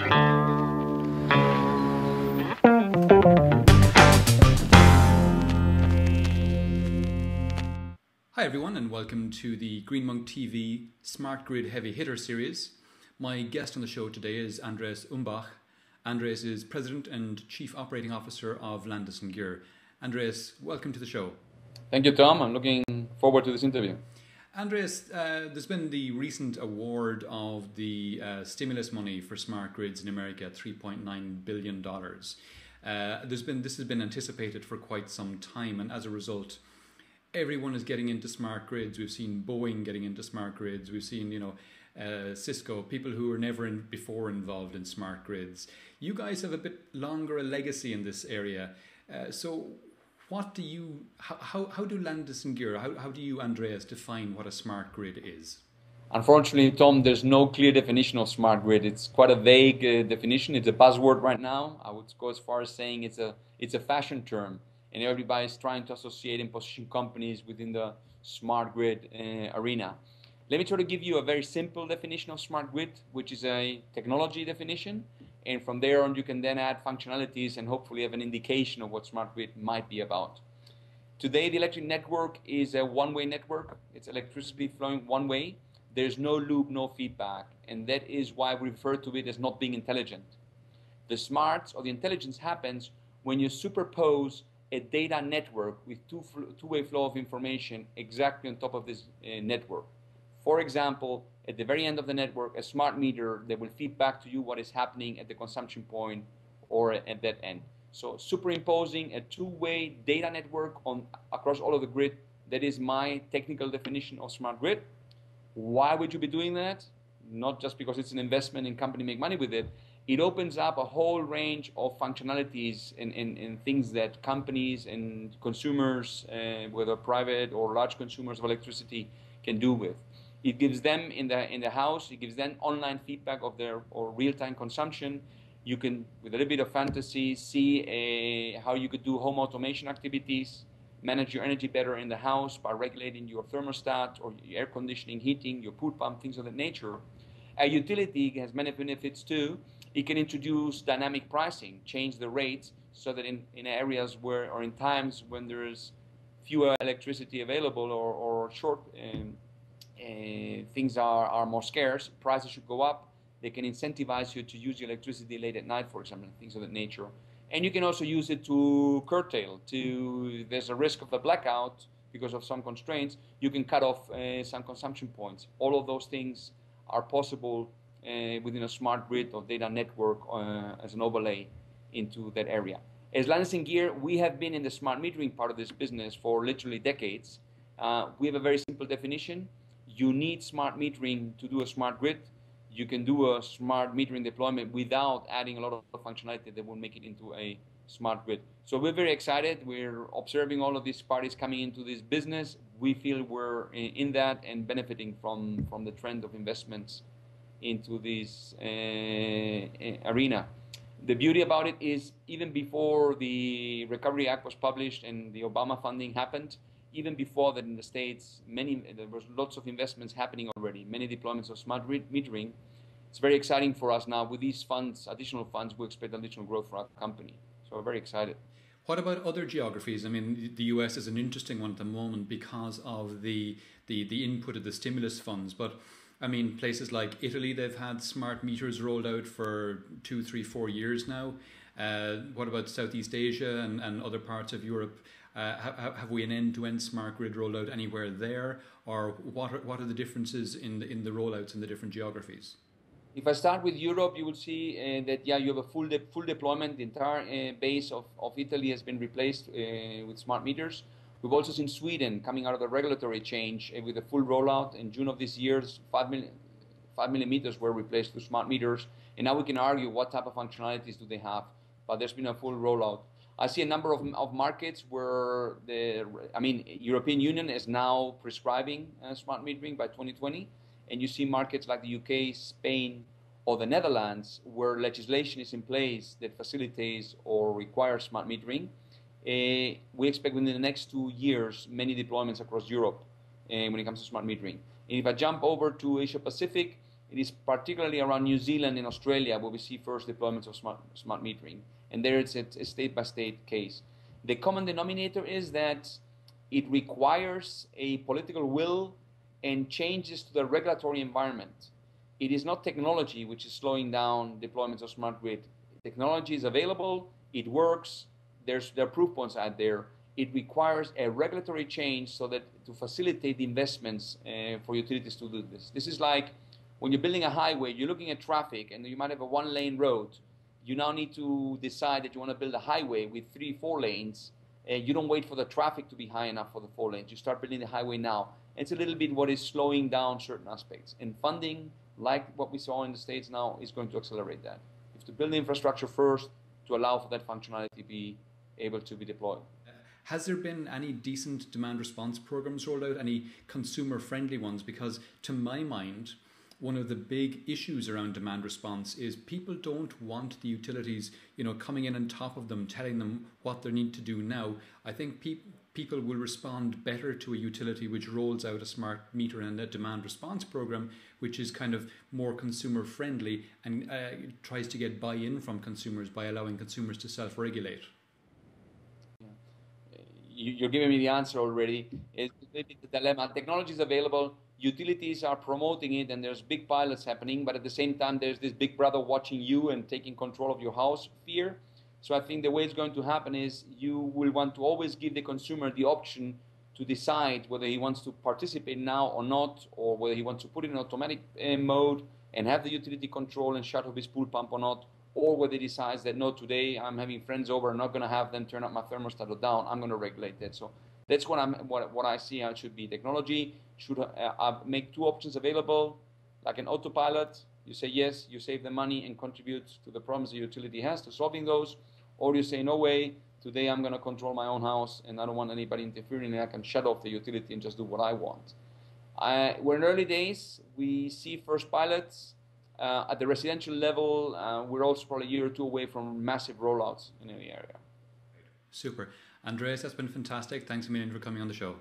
Hi everyone and welcome to the Green Monk TV Smart Grid Heavy Hitter series. My guest on the show today is Andreas Umbach. Andreas is President and Chief Operating Officer of Landis+Gyr. Andreas, welcome to the show. Thank you, Tom. I'm looking forward to this interview. Andreas, there's been the recent award of the stimulus money for smart grids in America, $3.9 billion. This has been anticipated for quite some time, and as a result, everyone is getting into smart grids. We've seen Boeing getting into smart grids. We've seen, Cisco, people who were never before involved in smart grids. You guys have a bit longer a legacy in this area. So how do Landis+Gyr, how do you, Andreas, define what a smart grid is? Unfortunately, Tom, there's no clear definition of smart grid. It's quite a vague definition. It's a buzzword right now. I would go as far as saying it's a fashion term. And everybody's trying to associate and position companies within the smart grid arena. Let me try to give you a very simple definition of smart grid, which is a technology definition. And from there on, you can then add functionalities and hopefully have an indication of what smart grid might be about. Today, the electric network is a one-way network. It's electricity flowing one way. There's no loop, no feedback. And that is why we refer to it as not being intelligent. The smarts or the intelligence happens when you superpose a data network with two-way flow of information exactly on top of this network. For example, at the very end of the network, a smart meter that will feed back to you what is happening at the consumption point or at that end. So superimposing a two-way data network across all of the grid, that is my technical definition of smart grid. Why would you be doing that? Not just because it's an investment and company make money with it. It opens up a whole range of functionalities and things that companies and consumers, whether private or large consumers of electricity, can do with. It gives them in the house, it gives them online feedback of their or real-time consumption. You can, with a little bit of fantasy, see how you could do home automation activities, manage your energy better in the house by regulating your thermostat or your air conditioning, heating, your pool pump, things of that nature. A utility has many benefits too. It can introduce dynamic pricing, change the rates so that in areas where or in times when there is fewer electricity available or short things are more scarce, prices should go up. They can incentivize you to use your electricity late at night, for example, things of that nature. And you can also use it to curtail. There's a risk of a blackout because of some constraints. You can cut off some consumption points. All of those things are possible within a smart grid or data network as an overlay into that area. As Landis+Gyr, we have been in the smart metering part of this business for literally decades. We have a very simple definition. You need smart metering to do a smart grid. You can do a smart metering deployment without adding a lot of functionality that will make it into a smart grid. So we're very excited. We're observing all of these parties coming into this business. We feel we're in that and benefiting from the trend of investments into this arena. The beauty about it is even before the Recovery Act was published and the Obama funding happened, even before that in the States, there was lots of investments happening already, many deployments of smart metering. It's very exciting for us now. With these funds, additional funds, we expect additional growth for our company. So we're very excited. What about other geographies? I mean, the US is an interesting one at the moment because of the input of the stimulus funds. But I mean, places like Italy, they've had smart meters rolled out for 2, 3, 4 years now. What about Southeast Asia and other parts of Europe? Have we an end-to-end smart grid rolled out anywhere there? Or what are the differences in the rollouts in the different geographies? If I start with Europe, you will see that, you have a full deployment. The entire base of Italy has been replaced with smart meters. We've also seen Sweden coming out of the regulatory change with a full rollout. In June of this year, 5 million meters were replaced with smart meters. And now we can argue what type of functionalities do they have. But there's been a full rollout. I see a number of markets where European Union is now prescribing smart metering by 2020. And you see markets like the UK, Spain, or the Netherlands, where legislation is in place that facilitates or requires smart metering. We expect within the next 2 years, many deployments across Europe when it comes to smart metering. And if I jump over to Asia Pacific, It is particularly around New Zealand and Australia where we see first deployments of smart metering. And there it's a state-by-state case. The common denominator is that it requires a political will and changes to the regulatory environment. It is not technology which is slowing down deployments of smart grid. Technology is available, it works, there are proof points out there. It requires a regulatory change so that to facilitate the investments for utilities to do this. This is like when you're building a highway, you're looking at traffic and you might have a one-lane road. You now need to decide that you want to build a highway with 3-4 lanes. You don't wait for the traffic to be high enough for the 4 lanes. You start building the highway now. It's a little bit what is slowing down certain aspects. And funding, like what we saw in the States now, is going to accelerate that. You have to build the infrastructure first to allow for that functionality to be able to be deployed. Has there been any decent demand response programs rolled out, any consumer-friendly ones? Because to my mind, one of the big issues around demand response is people don't want the utilities, coming in on top of them, telling them what they need to do now. I think people will respond better to a utility which rolls out a smart meter and a demand response program, which is kind of more consumer friendly and tries to get buy-in from consumers by allowing consumers to self-regulate. You're giving me the answer already. It's maybe the dilemma. Technology is available, utilities are promoting it, and there's big pilots happening, but at the same time, there's this big brother watching you and taking control of your house fear. So I think the way it's going to happen is you will want to always give the consumer the option to decide whether he wants to participate now or not, or whether he wants to put it in automatic mode and have the utility control and shut off his pool pump or not, or whether he decides that, no, today I'm having friends over, I'm not going to have them turn up my thermostat or down, I'm going to regulate that. So that's what I see how it should be. Technology should make 2 options available, like an autopilot. You say yes, you save the money and contribute to the problems the utility has to solving those, or you say, no way, today I'm going to control my own house and I don't want anybody interfering and I can shut off the utility and just do what I want. We're in early days. We see first pilots. At the residential level, we're also probably a year or 2 away from massive rollouts in the area. Super. Andreas, that's been fantastic. Thanks a million for coming on the show.